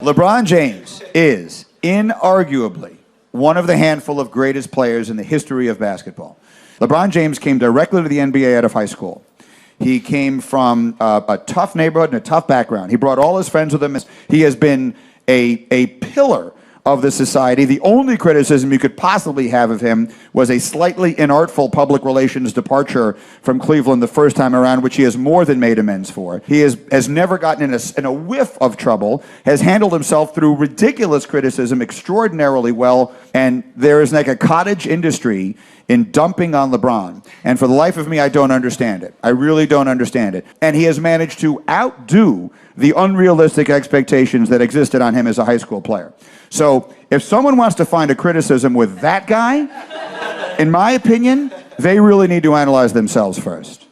LeBron James is inarguably one of the handful of greatest players in the history of basketball. LeBron James came directly to the NBA out of high school. He came from a tough neighborhood and a tough background. He brought all his friends with him. He has been a pillar of the society. The only criticism you could possibly have of him was a slightly inartful public relations departure from Cleveland the first time around, which he has more than made amends for. He has never gotten in a whiff of trouble, has handled himself through ridiculous criticism extraordinarily well, and there is like a cottage industry in dumping on LeBron. And for the life of me, I don't understand it. I really don't understand it. And he has managed to outdo the unrealistic expectations that existed on him as a high school player. So if someone wants to find a criticism with that guy, in my opinion, they really need to analyze themselves first.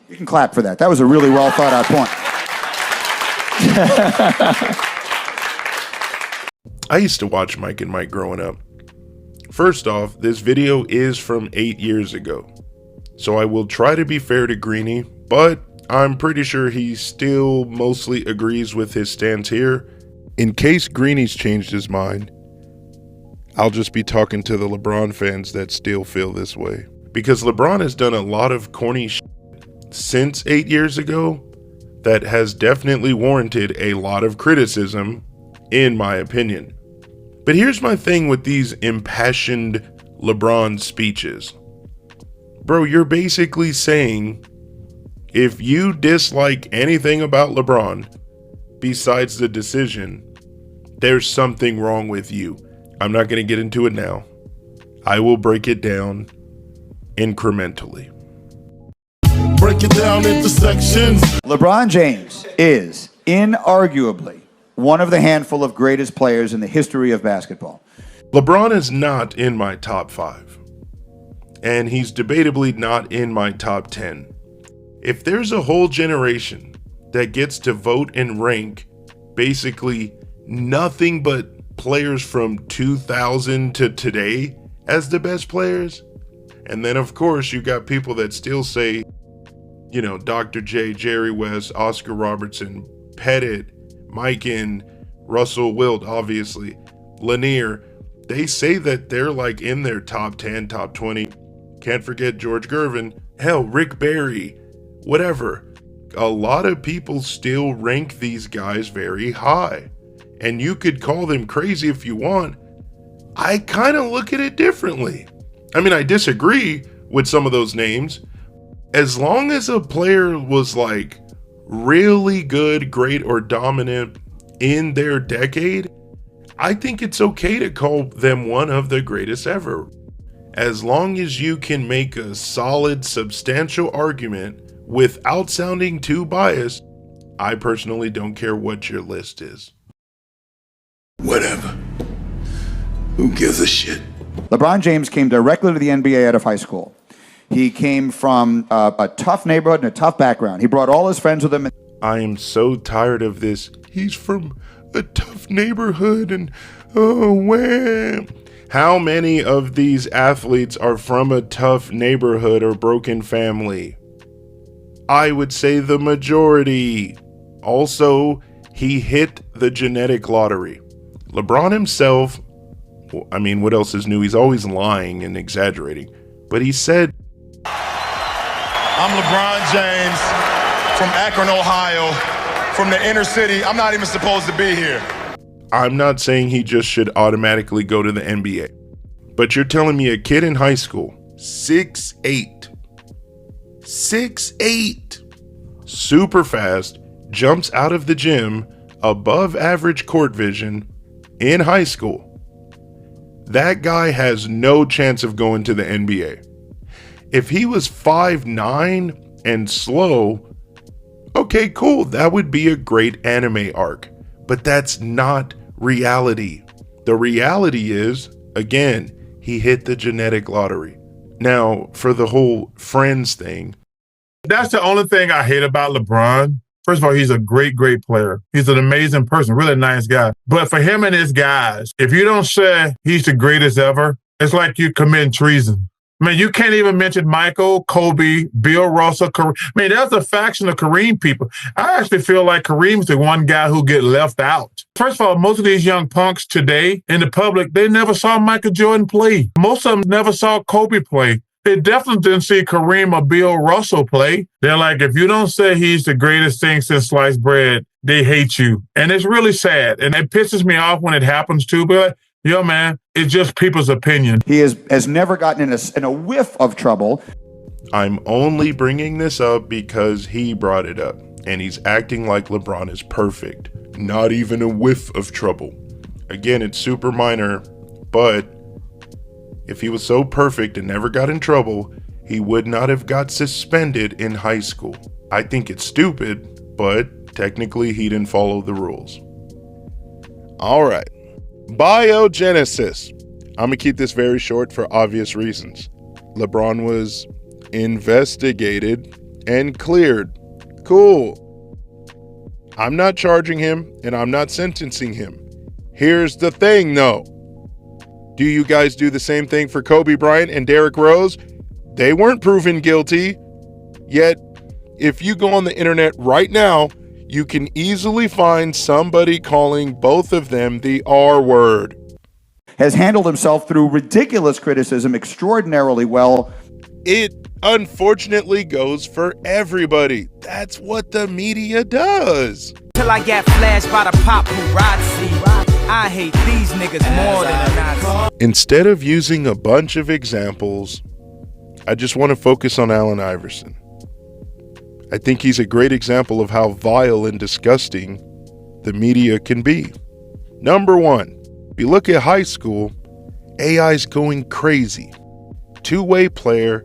You can clap for that. That was a really well thought out point. I used to watch Mike and Mike growing up. First off, this video is from 8 years ago, so I will try to be fair to Greeny, but I'm pretty sure he still mostly agrees with his stance here. In case Greeny's changed his mind, I'll just be talking to the LeBron fans that still feel this way. Because LeBron has done a lot of corny shit since 8 years ago that has definitely warranted a lot of criticism, in my opinion. But here's my thing with these impassioned LeBron speeches. Bro, you're basically saying if you dislike anything about LeBron besides the decision, there's something wrong with you. I'm not going to get into it now. I will break it down incrementally. Break it down into sections. LeBron James is inarguably one of the handful of greatest players in the history of basketball. LeBron is not in my top 5. And he's debatably not in my top 10. If there's a whole generation that gets to vote and rank basically nothing but players from 2000 to today as the best players, and then of course you got people that still say, you know, Dr. J, Jerry West, Oscar Robertson, Pettit, Mikan, Russell Wilt, obviously, Lanier, they say that they're like in their top 10, top 20. Can't forget George Gervin, hell, Rick Barry, whatever. A lot of people still rank these guys very high. And you could call them crazy if you want. I kind of look at it differently. I mean, I disagree with some of those names. As long as a player was like really good, great, or dominant in their decade, I think it's okay to call them one of the greatest ever. As long as you can make a solid, substantial argument without sounding too biased, I personally don't care what your list is. Whatever. Who gives a shit? LeBron James came directly to the NBA out of high school. He came from a tough neighborhood and a tough background. He brought all his friends with him. I am so tired of this. He's from a tough neighborhood and oh, wham. How many of these athletes are from a tough neighborhood or broken family? I would say the majority. Also, he hit the genetic lottery. LeBron himself, I mean, what else is new? He's always lying and exaggerating. But he said, I'm LeBron James from Akron, Ohio, from the inner city. I'm not even supposed to be here. I'm not saying he just should automatically go to the NBA. But you're telling me a kid in high school, 6'8", super fast, jumps out of the gym, above average court vision, in high school. That guy has no chance of going to the NBA. If he was 5'9" and slow, okay, cool, that would be a great anime arc. But that's not reality. The reality is, again, he hit the genetic lottery. Now, for the whole friends thing. That's the only thing I hate about LeBron. First of all, he's a great, great player. He's an amazing person, really nice guy. But for him and his guys, if you don't say he's the greatest ever, it's like you commit treason. I mean, you can't even mention Michael, Kobe, Bill Russell, Kareem. I mean, there's a faction of Kareem people. I actually feel like Kareem's the one guy who get left out. First of all, most of these young punks today in the public, they never saw Michael Jordan play. Most of them never saw Kobe play. They definitely didn't see Kareem or Bill Russell play. They're like, if you don't say he's the greatest thing since sliced bread, they hate you. And it's really sad. And it pisses me off when it happens too. But yo, man, it's just people's opinion. He has never gotten in a whiff of trouble. I'm only bringing this up because he brought it up, and he's acting like LeBron is perfect. Not even a whiff of trouble. Again, it's super minor, but if he was so perfect and never got in trouble, he would not have got suspended in high school. I think it's stupid, but technically he didn't follow the rules. All right. Biogenesis. I'm going to keep this very short for obvious reasons. LeBron was investigated and cleared. Cool. I'm not charging him and I'm not sentencing him. Here's the thing though. Do you guys do the same thing for Kobe Bryant and Derrick Rose? They weren't proven guilty. Yet, if you go on the internet right now, you can easily find somebody calling both of them the R word. Has handled himself through ridiculous criticism extraordinarily well. It unfortunately goes for everybody. That's what the media does. Till I get flashed by the paparazzi. I hate these niggas more than a Nazi. Instead of using a bunch of examples, I just want to focus on Allen Iverson. I think he's a great example of how vile and disgusting the media can be. Number one, if you look at high school, AI's going crazy. Two-way player,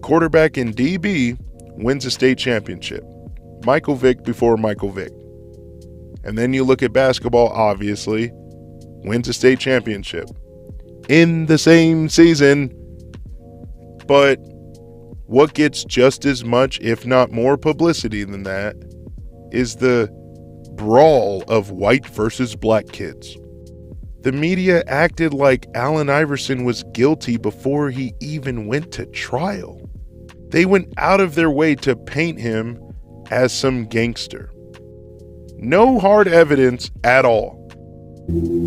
quarterback and DB wins a state championship. Michael Vick before Michael Vick. And then you look at basketball, obviously, wins a state championship in the same season. But what gets just as much, if not more publicity than that, is the brawl of white versus black kids. The media acted like Allen Iverson was guilty before he even went to trial. They went out of their way to paint him as some gangster. No hard evidence at all.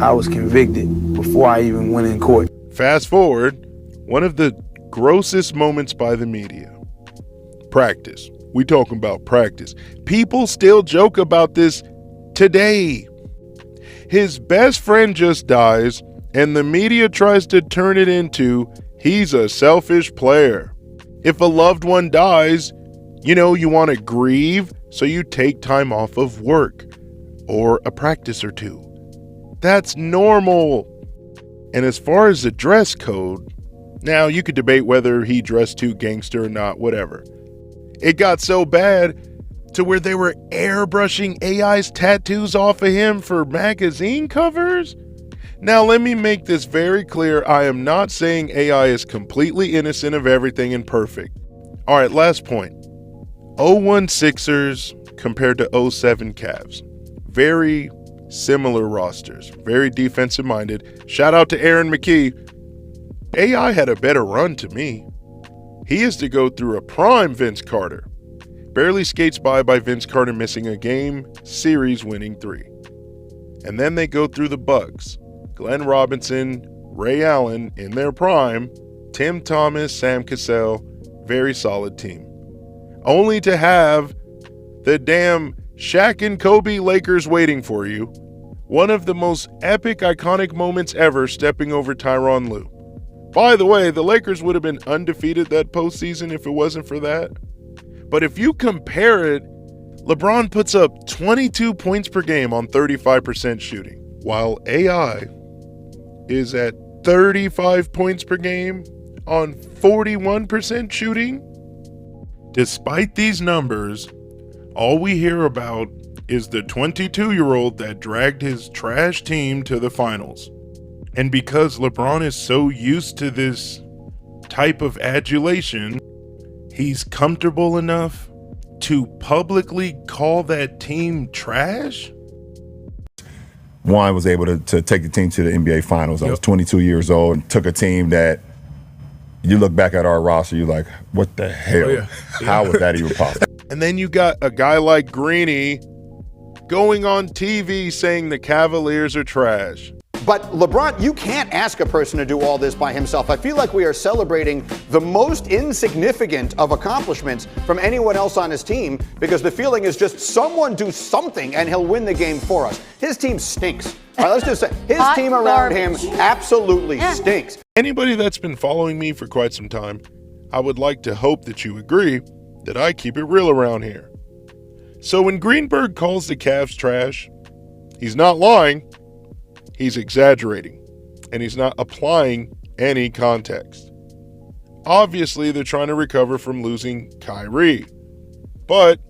I was convicted before I even went in court. Fast forward, one of the grossest moments by the media. Practice. We talking about practice. People still joke about this today. His best friend just dies, and the media tries to turn it into he's a selfish player. If a loved one dies, you want to grieve, so you take time off of work or a practice or two. That's normal. And as far as the dress code, now you could debate whether he dressed too gangster or not, whatever. It got so bad to where they were airbrushing AI's tattoos off of him for magazine covers. Now, let me make this very clear. I am not saying AI is completely innocent of everything and perfect. All right, last point. 01 Sixers compared to 07 Cavs. Very similar rosters, very defensive minded. Shout out to Aaron McKee. AI had a better run to me. He is to go through a prime Vince Carter. Barely skates by Vince Carter missing a game, series winning 3. And then they go through the Bucks. Glenn Robinson, Ray Allen in their prime, Tim Thomas, Sam Cassell, very solid team. Only to have the damn Shaq and Kobe Lakers waiting for you. One of the most epic, iconic moments ever, stepping over Tyronn Lue. By the way, the Lakers would have been undefeated that postseason if it wasn't for that. But if you compare it, LeBron puts up 22 points per game on 35% shooting, while AI is at 35 points per game on 41% shooting. Despite these numbers, all we hear about is the 22-year-old that dragged his trash team to the finals. And because LeBron is so used to this type of adulation, he's comfortable enough to publicly call that team trash? Juan was able to take the team to the NBA Finals. I was 22 years old and took a team that, You look back at our roster, you're like, what the hell? Oh, yeah. How was that even possible? And then you got a guy like Greeny going on TV saying the Cavaliers are trash. But LeBron, you can't ask a person to do all this by himself. I feel like we are celebrating the most insignificant of accomplishments from anyone else on his team, because the feeling is just someone do something and he'll win the game for us. His team stinks. All right, let's just say his team around him absolutely stinks. Anybody that's been following me for quite some time, I would like to hope that you agree that I keep it real around here. So when Greenberg calls the Cavs trash, he's not lying. He's exaggerating, and he's not applying any context. Obviously, they're trying to recover from losing Kyrie, but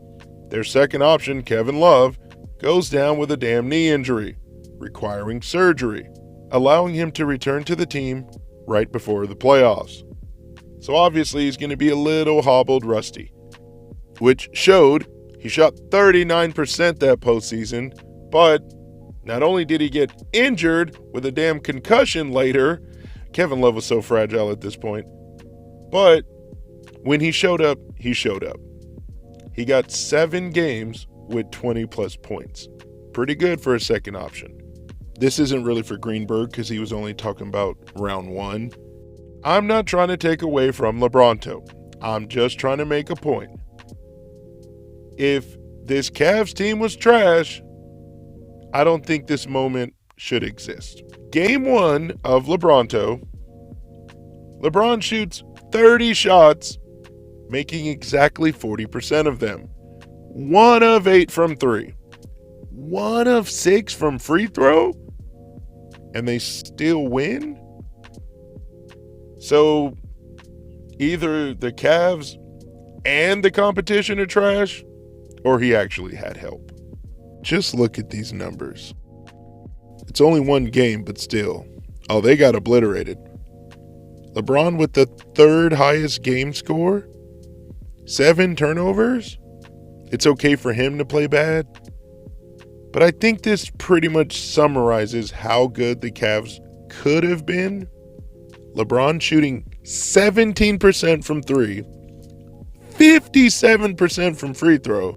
their second option, Kevin Love, goes down with a damn knee injury, requiring surgery, allowing him to return to the team right before the playoffs. So obviously, he's going to be a little hobbled rusty, which showed he shot 39% that postseason, but not only did he get injured with a damn concussion later, Kevin Love was so fragile at this point, but when he showed up, he showed up. He got 7 games with 20-plus points. Pretty good for a second option. This isn't really for Greenberg because he was only talking about round 1. I'm not trying to take away from LeBronto. I'm just trying to make a point. If this Cavs team was trash, I don't think this moment should exist. Game 1 of LeBronto, LeBron shoots 30 shots, making exactly 40% of them. 1 of 8 from 3. 1 of 6 from free throw? And they still win? So either the Cavs and the competition are trash, or he actually had help. Just look at these numbers. It's only 1 game, but still. Oh, they got obliterated. LeBron with the 3rd highest game score? 7 turnovers? It's okay for him to play bad? But I think this pretty much summarizes how good the Cavs could have been. LeBron shooting 17% from 3, 57% from free throw.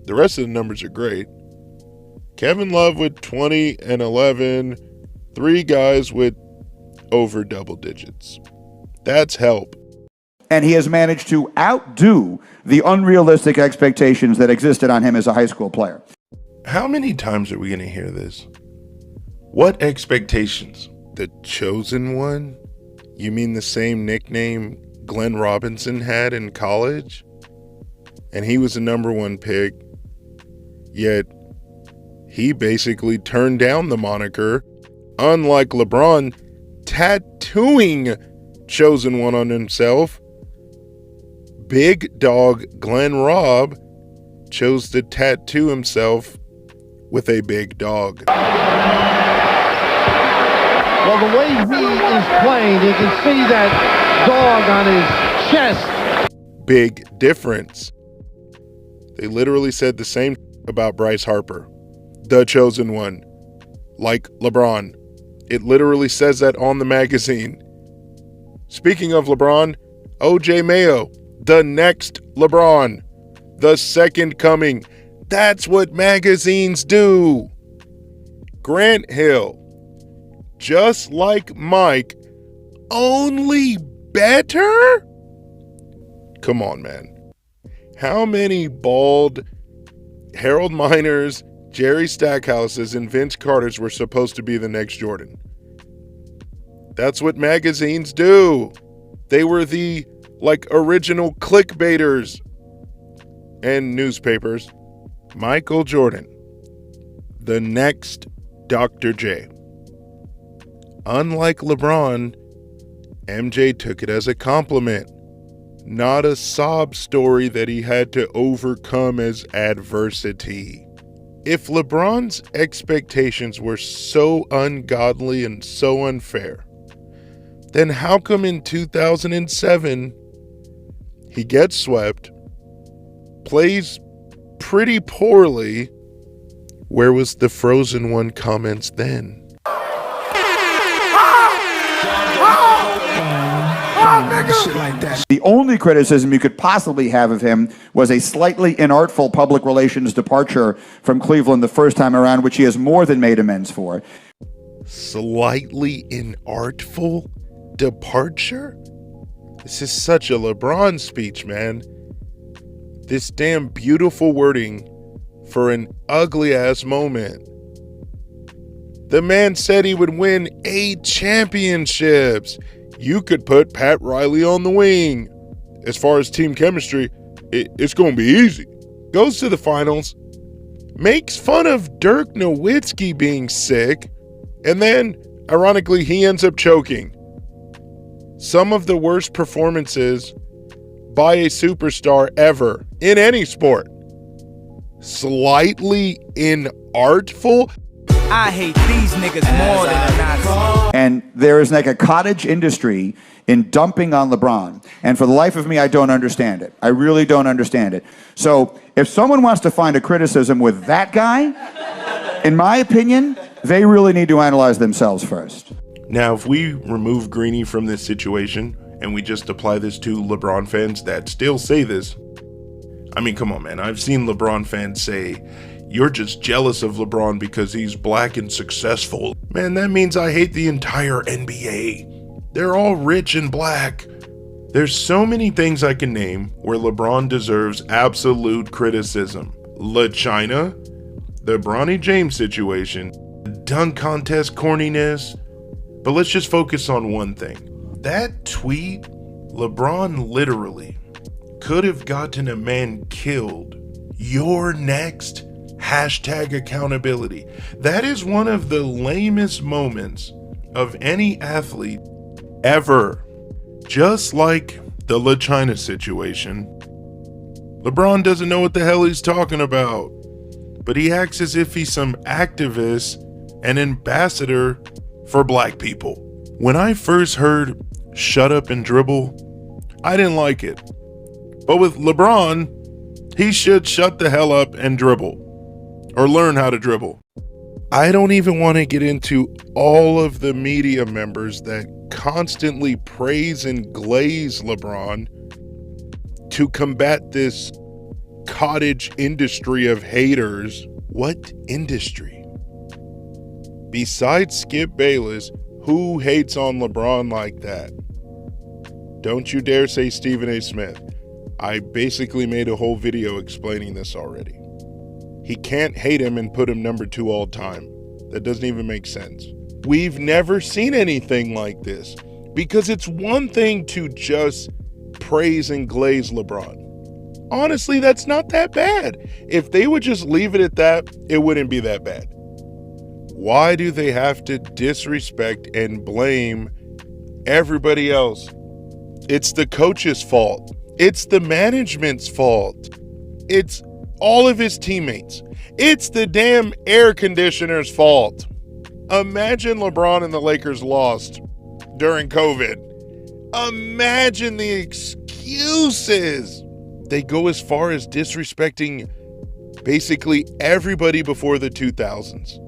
The rest of the numbers are great. Kevin Love with 20 and 11. 3 guys with over double digits. That's help. And he has managed to outdo the unrealistic expectations that existed on him as a high school player. How many times are we going to hear this? What expectations? The chosen one? You mean the same nickname Glenn Robinson had in college? And he was the number 1 pick. Yet, he basically turned down the moniker, unlike LeBron tattooing chosen one on himself. Big dog Glenn Robb chose to tattoo himself with a big dog. Well, the way he is playing, you can see that dog on his chest. Big difference. They literally said the same about Bryce Harper, the chosen one, like LeBron. It literally says that on the magazine. Speaking of LeBron, OJ Mayo, the next LeBron, the second coming. That's what magazines do. Grant Hill, just like Mike, only better? Come on, man. How many bald Harold Miners, Jerry Stackhouses, and Vince Carters were supposed to be the next Jordan? That's what magazines do. They were the, original clickbaiters and newspapers. Michael Jordan, the next Dr. J. Unlike LeBron, MJ took it as a compliment, not a sob story that he had to overcome as adversity. If LeBron's expectations were so ungodly and so unfair, then how come in 2007 he gets swept, plays pretty poorly? Where was the Frozen One comments then? Shit like that. The only criticism you could possibly have of him was a slightly inartful public relations departure from Cleveland the first time around, which he has more than made amends for. Slightly inartful departure? This is such a LeBron speech, man. This damn beautiful wording for an ugly ass moment. The man said he would win 8 championships. You could put Pat Riley on the wing. As far as team chemistry, it's going to be easy. Goes to the finals, makes fun of Dirk Nowitzki being sick, and then, ironically, he ends up choking. Some of the worst performances by a superstar ever in any sport. Slightly inartful. I hate these niggas more than a Nazi. And there is like a cottage industry in dumping on LeBron. And for the life of me, I don't understand it. I really don't understand it. So if someone wants to find a criticism with that guy, in my opinion, they really need to analyze themselves first. Now, if we remove Greeny from this situation and we just apply this to LeBron fans that still say this, I mean, come on, man. I've seen LeBron fans say, you're just jealous of LeBron because he's black and successful. Man, that means I hate the entire NBA. They're all rich and black. There's so many things I can name where LeBron deserves absolute criticism. China, the Bronny James situation, the dunk contest corniness. But let's just focus on one thing. That tweet, LeBron literally could have gotten a man killed. You're next. Hashtag accountability. That is one of the lamest moments of any athlete ever. Just like the China situation. LeBron doesn't know what the hell he's talking about, but he acts as if he's some activist and ambassador for black people. When I first heard shut up and dribble, I didn't like it. But with LeBron, he should shut the hell up and dribble. Or learn how to dribble. I don't even want to get into all of the media members that constantly praise and glaze LeBron to combat this cottage industry of haters. What industry? Besides Skip Bayless, who hates on LeBron like that? Don't you dare say Stephen A. Smith. I basically made a whole video explaining this already. He can't hate him and put him number 2 all time. That doesn't even make sense. We've never seen anything like this because it's one thing to just praise and glaze LeBron. Honestly, that's not that bad. If they would just leave it at that, it wouldn't be that bad. Why do they have to disrespect and blame everybody else? It's the coach's fault. It's the management's fault. It's all of his teammates. It's the damn air conditioner's fault. Imagine LeBron and the Lakers lost during COVID. Imagine the excuses. They go as far as disrespecting basically everybody before the 2000s.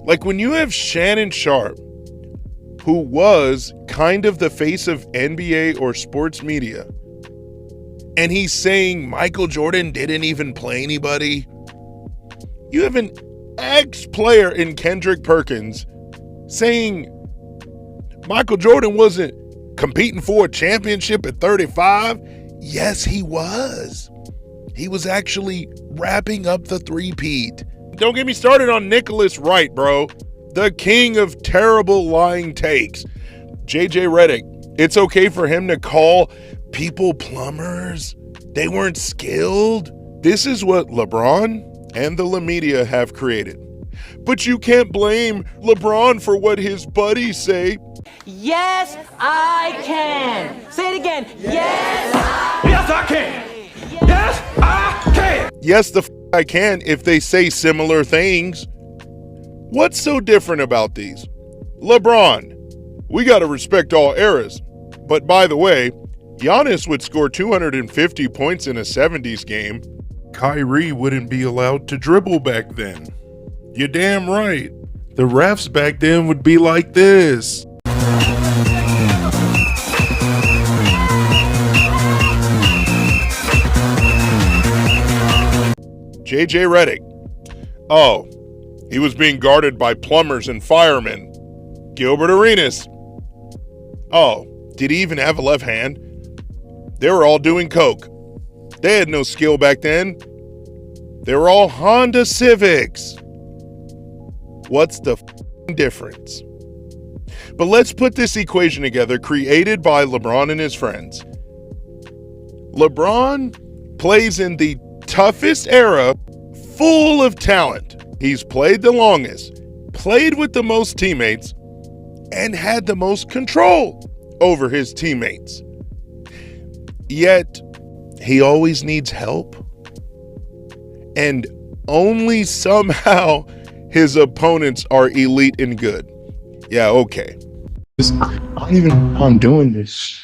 Like when you have Shannon Sharpe, who was kind of the face of NBA or sports media, and he's saying Michael Jordan didn't even play anybody. You have an ex-player in Kendrick Perkins saying Michael Jordan wasn't competing for a championship at 35. Yes, he was. He was actually wrapping up the three-peat. Don't get me started on Nicholas Wright, bro. The king of terrible lying takes. JJ Redick. It's okay for him to call people plumbers. They weren't skilled. This is what LeBron and the La Media have created. But you can't blame LeBron for what his buddies say. Yes, I can. Say it again. Yes, I can. Yes, I can. Yes, I can if they say similar things. What's so different about these? LeBron, we got to respect all eras. But by the way, Giannis would score 250 points in a 70s game. Kyrie wouldn't be allowed to dribble back then. You're damn right. The refs back then would be like this. JJ Redick. Oh, he was being guarded by plumbers and firemen. Gilbert Arenas. Oh, did he even have a left hand? They were all doing coke. They had no skill back then. They were all Honda Civics. What's the difference? But let's put this equation together, created by LeBron and his friends. LeBron plays in the toughest era, full of talent. He's played the longest, played with the most teammates, and had the most control over his teammates. Yet, he always needs help. And only somehow his opponents are elite and good. Yeah, okay. I don't even know how I'm doing this.